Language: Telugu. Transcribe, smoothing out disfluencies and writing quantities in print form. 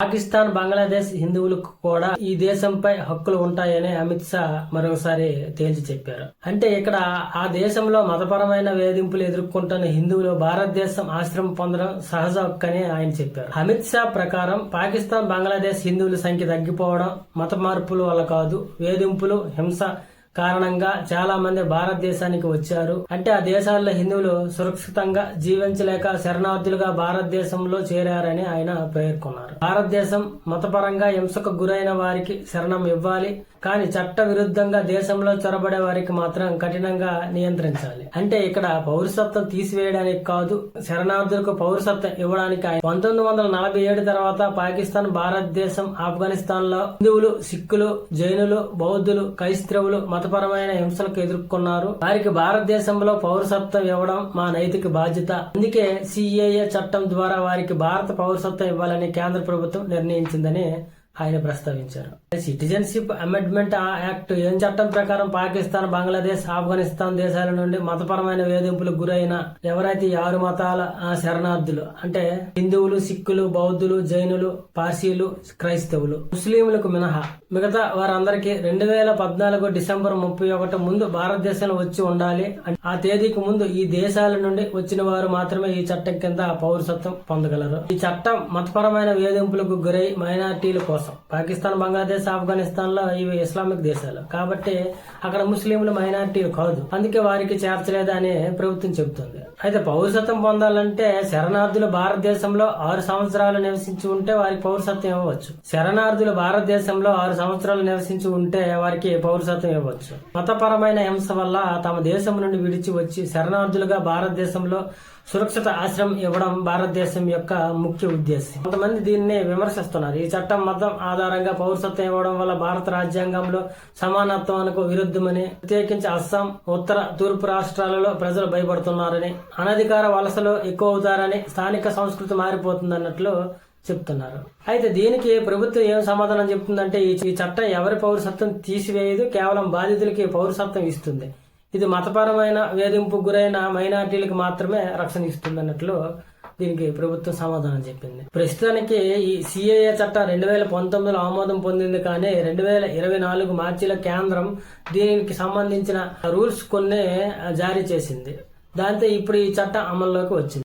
పాకిస్తాన్, బంగ్లాదేశ్ హిందువులకు కూడా ఈ దేశంపై హక్కులు ఉంటాయని అమిత్ షా మరొకసారి తేల్చి చెప్పారు. అంటే ఇక్కడ ఆ దేశంలో మతపరమైన వేధింపులు ఎదుర్కొంటున్న హిందువులు భారతదేశం ఆశ్రమం పొందడం సహజ హక్కని ఆయన చెప్పారు. అమిత్ షా ప్రకారం పాకిస్తాన్, బంగ్లాదేశ్ హిందువుల సంఖ్య తగ్గిపోవడం మత మార్పుల వల్ల కాదు, వేధింపులు, హింస కారణంగా చాలా మంది భారతదేశానికి వచ్చారు. అంటే ఆ దేశాల్లో హిందువులు సురక్షితంగా జీవించలేక శరణార్థులుగా భారతదేశంలో చేరారని ఆయన పేర్కొన్నారు. భారతదేశం మతపరంగా హింసకు గురైన వారికి శరణం ఇవ్వాలి, కానీ చట్ట విరుద్ధంగా దేశంలో చొరబడే వారికి మాత్రం కఠినంగా నియంత్రించాలి. అంటే ఇక్కడ పౌరసత్వం తీసివేయడానికి కాదు, శరణార్థులకు పౌరసత్వం ఇవ్వడానికి. 1947 తర్వాత పాకిస్తాన్, భారతదేశం, ఆఫ్ఘనిస్తాన్ లో హిందువులు, సిక్కులు, జైనులు, బౌద్ధులు, క్రైస్తవులు మతపరమైన హింసలకు ఎదుర్కొన్నారు. వారికి భారతదేశంలో పౌరసత్వం ఇవ్వడం మా నైతిక బాధ్యత. అందుకే సిఏఏ చట్టం ద్వారా వారికి భారత పౌరసత్వం ఇవ్వాలని కేంద్ర ప్రభుత్వం నిర్ణయించిందని ఆయన ప్రస్తావించారు. సిటిజన్షిప్ అమెండ్మెంట్ యాక్ట్ ఏం చట్టం ప్రకారం పాకిస్తాన్, బంగ్లాదేశ్, ఆఫ్ఘనిస్తాన్ దేశాల నుండి మతపరమైన వేధింపులకు గురైన ఎవరైతే 6 మతాల శరణార్థులు అంటే హిందువులు, సిక్కులు, బౌద్ధులు, జైనులు, పార్సీలు, క్రైస్తవులు, ముస్లింలకు మినహా మిగతా వారందరికీ 2014 డిసెంబర్ 31 ముందు భారతదేశంలో వచ్చి ఉండాలి. ఆ తేదీకి ముందు ఈ దేశాల నుండి వచ్చిన వారు మాత్రమే ఈ చట్టం కింద పౌరసత్వం పొందగలరు. ఈ చట్టం మతపరమైన వేధింపులకు గురై మైనార్టీల కోసం. పాకిస్తాన్, బంగ్లాదేశ్, ఆఫ్ఘనిస్తాన్ లో ఇవి ఇస్లామిక్ దేశాలు కాబట్టి అక్కడ ముస్లింలు మైనార్టీలు కాదు, అందుకే వారికి చేర్చలేదని ప్రభుత్వం చెబుతుంది. అయితే పౌరసత్వం పొందాలంటే శరణార్థులు భారతదేశంలో 6 సంవత్సరాలు నివసించి ఉంటే వారికి పౌరసత్వం ఇవ్వవచ్చు. శరణార్థులు భారతదేశంలో 6 సంవత్సరాలు నివసించి ఉంటే వారికి పౌరసత్వం ఇవ్వచ్చు. మతపరమైన హింస వల్ల తమ దేశం నుండి విడిచి వచ్చి శరణార్థులుగా భారతదేశంలో సురక్షిత ఆశ్రయం ఇవ్వడం భారతదేశం యొక్క ముఖ్య ఉద్దేశం. కొంతమంది దీన్ని విమర్శిస్తున్నారు. ఈ చట్టం మతం ఆధారంగా పౌరసత్వం ఇవ్వడం వల్ల భారత రాజ్యాంగంలో సమానత్వానికి విరుద్ధమని, ప్రత్యేకించి అస్సాం, ఉత్తర, తూర్పు రాష్ట్రాలలో ప్రజలు భయపడుతున్నారని, అనధికార వలసలు ఎక్కువ అవుతారని, స్థానిక సంస్కృతి మారిపోతుందన్నట్లు చెప్తున్నారు. అయితే దీనికి ప్రభుత్వం ఏం సమాధానం చెప్తుందంటే ఈ చట్టం ఎవరి పౌరసత్వం తీసివేయదు, కేవలం బాధితులకి పౌరసత్వం ఇస్తుంది. ఇది మతపరమైన వేధింపు గురైన మైనార్టీలకు మాత్రమే రక్షణ ఇస్తుంది అన్నట్లు దీనికి ప్రభుత్వం సమాధానం చెప్పింది. ప్రస్తుతానికి ఈ సిఏఏ చట్టం 2019లో ఆమోదం పొందింది, కానీ 2024 మార్చిలో కేంద్రం దీనికి సంబంధించిన రూల్స్ కొన్ని జారీ చేసింది. దాంతో ఇప్పుడు ఈ చట్టం అమల్లోకి వచ్చింది.